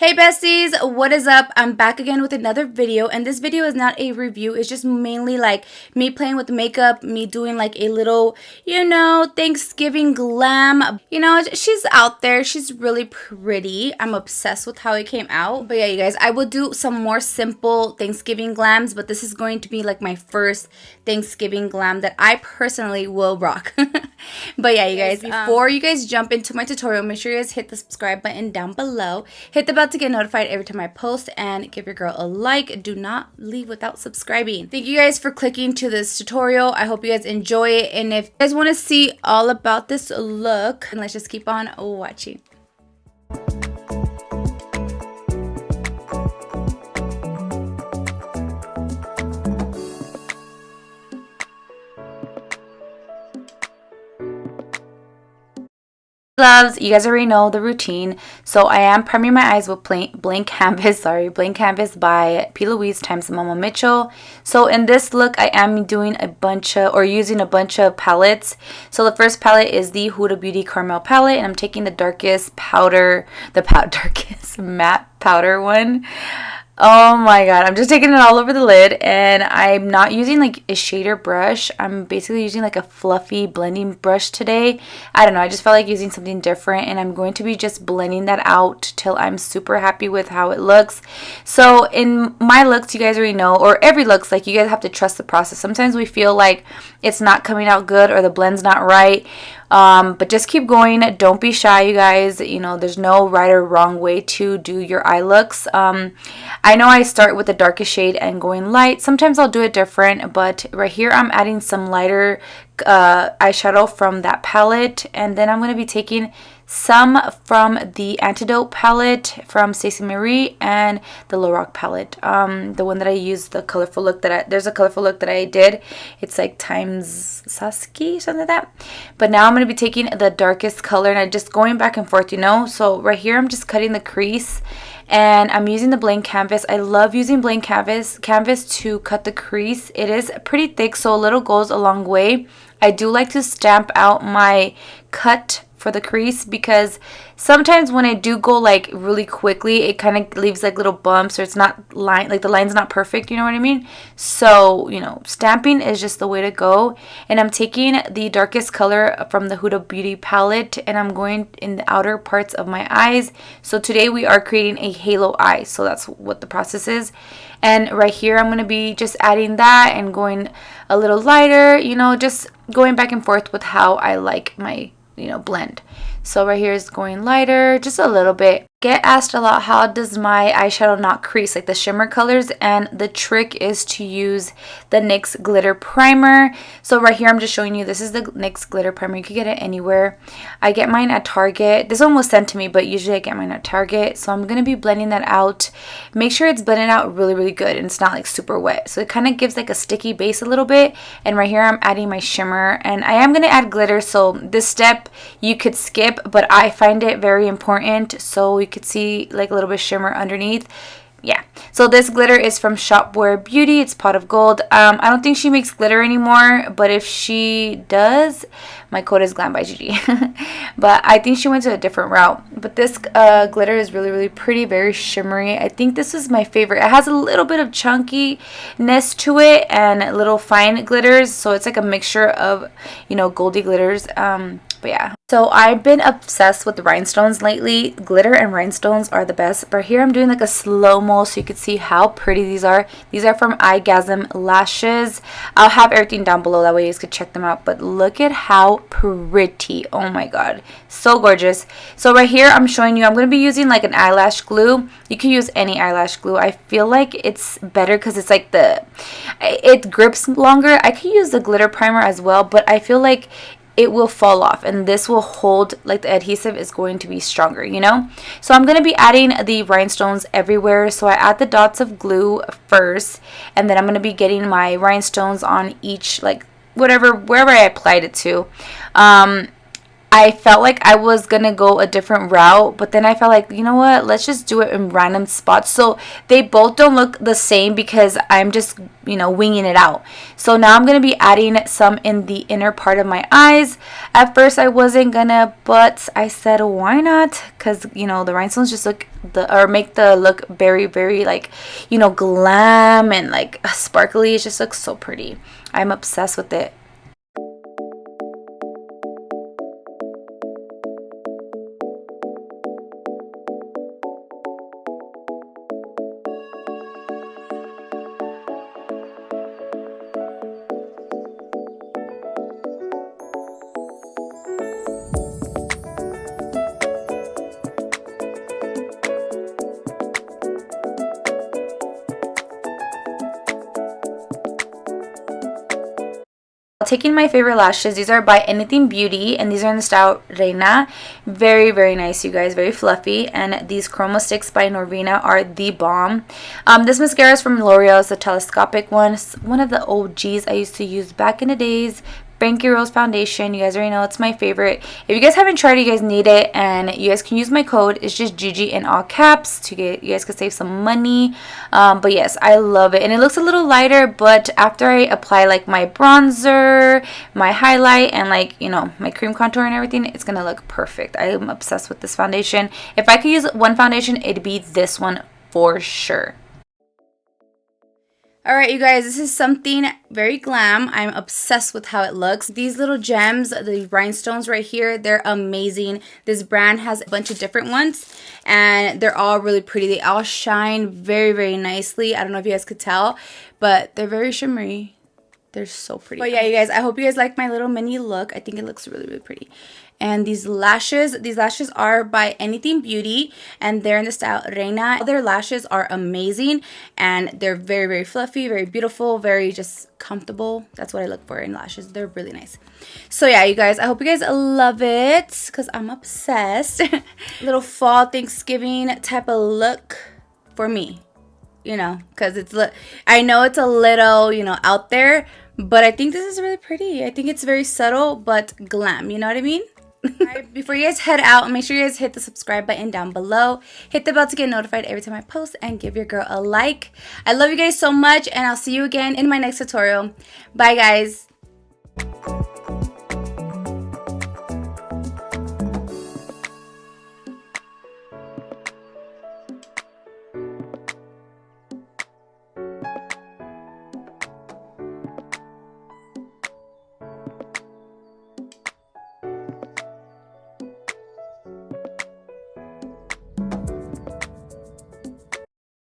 Hey besties, what is up? I'm back again with another video, and this video is not a review. It's just mainly like me playing with makeup, me doing like a little, Thanksgiving glam. She's out there. She's really pretty. I'm obsessed with how it came out. But yeah, you guys, I will do some more simple Thanksgiving glams, but this is going to be like my first Thanksgiving glam that I personally will rock. But yeah, you guys, before you guys jump into my tutorial, make sure you guys hit the subscribe button down below. Hit the bell to get notified every time I post, and give your girl a like. Do not leave without subscribing. Thank you guys for clicking to this tutorial. I hope you guys enjoy it, and if you guys want to see all about this look, let's just keep on watching. Loves, you guys already know the routine. So I am priming my eyes with blank canvas by P. Louise times Mama Mitchell. So in this look, I am doing using a bunch of palettes. So the first palette is the Huda Beauty Caramel palette, and I'm taking the darkest matte powder one. Oh my god, I'm just taking it all over the lid, and I'm not using like a shader brush. I'm basically using like a fluffy blending brush today. I don't know, I just felt like using something different, and I'm going to be just blending that out till I'm super happy with how it looks. So in my looks, you guys already know, or every looks, like you guys have to trust the process. Sometimes we feel like it's not coming out good or the blend's not right. But just keep going. Don't be shy, you guys. There's no right or wrong way to do your eye looks. I know I start with the darkest shade and going light. Sometimes I'll do it different, but right here I'm adding some lighter eyeshadow from that palette, and then I'm going to be taking some from the Antidote palette from Stacey Marie and the Lorac palette. The one that I used, the colorful look there's a colorful look that I did. It's like times Sasuke, something like that. But now I'm going to be taking the darkest color, and I'm just going back and forth, So right here I'm just cutting the crease, and I'm using the blank canvas. I love using blank canvas to cut the crease. It is pretty thick, so a little goes a long way. I do like to stamp out my cut for the crease, because sometimes when I do go like really quickly, it kind of leaves like little bumps, or it's not the line's not perfect, you know what I mean? So stamping is just the way to go. And I'm taking the darkest color from the Huda Beauty palette, and I'm going in the outer parts of my eyes. So today we are creating a halo eye, so that's what the process is. And right here I'm going to be just adding that and going a little lighter, just going back and forth with how I like my blend. So right here is going lighter, just a little bit. Get asked a lot, how does my eyeshadow not crease, like the shimmer colors? And the trick is to use the NYX glitter primer. So right here I'm just showing you, this is the NYX glitter primer. You can get it anywhere. I get mine at Target. This one was sent to me, but usually I get mine at Target. So I'm going to be blending that out. Make sure it's blended out really, really good, and it's not like super wet. So it kind of gives like a sticky base a little bit. And right here I'm adding my shimmer, and I am going to add glitter. So this step you could skip, but I find it very important. So you could see like a little bit of shimmer underneath. Yeah, so this glitter is from Shopware Beauty. It's Pot of Gold. I don't think she makes glitter anymore, but if she does, my code is Glam by Gigi. But I think she went to a different route. But this glitter is really, really pretty, very shimmery. I think this is my favorite. It has a little bit of chunkiness to it and little fine glitters, so it's like a mixture of goldy glitters. But yeah, so I've been obsessed with the rhinestones lately. Glitter and rhinestones are the best. But here I'm doing like a slow-mo so you can see how pretty these are. These are from EYEGASMICLASHES. I'll have everything down below, that way you guys could check them out. But look at how pretty. Oh my god, so gorgeous. So right here I'm showing you, I'm going to be using like an eyelash glue. You can use any eyelash glue. I feel like it's better because it's like it grips longer. I could use the glitter primer as well, but I feel like it will fall off, and this will hold, like the adhesive is going to be stronger, So I'm going to be adding the rhinestones everywhere. So I add the dots of glue first, and then I'm going to be getting my rhinestones on each, like wherever I applied it to. I felt like I was gonna go a different route, but then I felt like, you know what, let's just do it in random spots so they both don't look the same, because I'm just, you know, winging it out. So now I'm gonna be adding some in the inner part of my eyes. At first I wasn't gonna, but I said why not, because, you know, the rhinestones just look make the look very, very, like, you know, glam and like sparkly. It just looks so pretty. I'm obsessed with it. Taking my favorite lashes, these are by Anything Beauty, and these are in the style Reina. Very, very nice, you guys, very fluffy. And these Chroma Sticks by Norvina are the bomb. This mascara is from L'Oreal. It's a telescopic one. It's one of the OGs I used to use back in the days. Frankie Rose foundation, you guys already know it's my favorite. If you guys haven't tried it, you guys need it, and you guys can use my code. It's just Gigi in all caps to get, you guys could save some money. But yes, I love it, and it looks a little lighter, but after I apply like my bronzer, my highlight, and like, you know, my cream contour and everything, it's gonna look perfect. I am obsessed with this foundation. If I could use one foundation, it'd be this one for sure. Alright, you guys, this is something very glam. I'm obsessed with how it looks. These little gems, the rhinestones right here, they're amazing. This brand has a bunch of different ones, and they're all really pretty. They all shine very, very nicely. I don't know if you guys could tell, but they're very shimmery. They're so pretty. But yeah, you guys, I hope you guys like my little mini look. I think it looks really, really pretty. And these lashes are by Anything Beauty, and they're in the style Reina. Their lashes are amazing, and they're very, very fluffy, very beautiful, very just comfortable. That's what I look for in lashes. They're really nice. So yeah, you guys, I hope you guys love it, because I'm obsessed. Little fall Thanksgiving type of look for me, you know, because I know it's a little, you know, out there, but I think this is really pretty. I think it's very subtle but glam, you know what I mean? Alright, before you guys head out, make sure you guys hit the subscribe button down below. Hit the bell to get notified every time I post, and give your girl a like. I love you guys so much, and I'll see you again in my next tutorial. Bye, guys.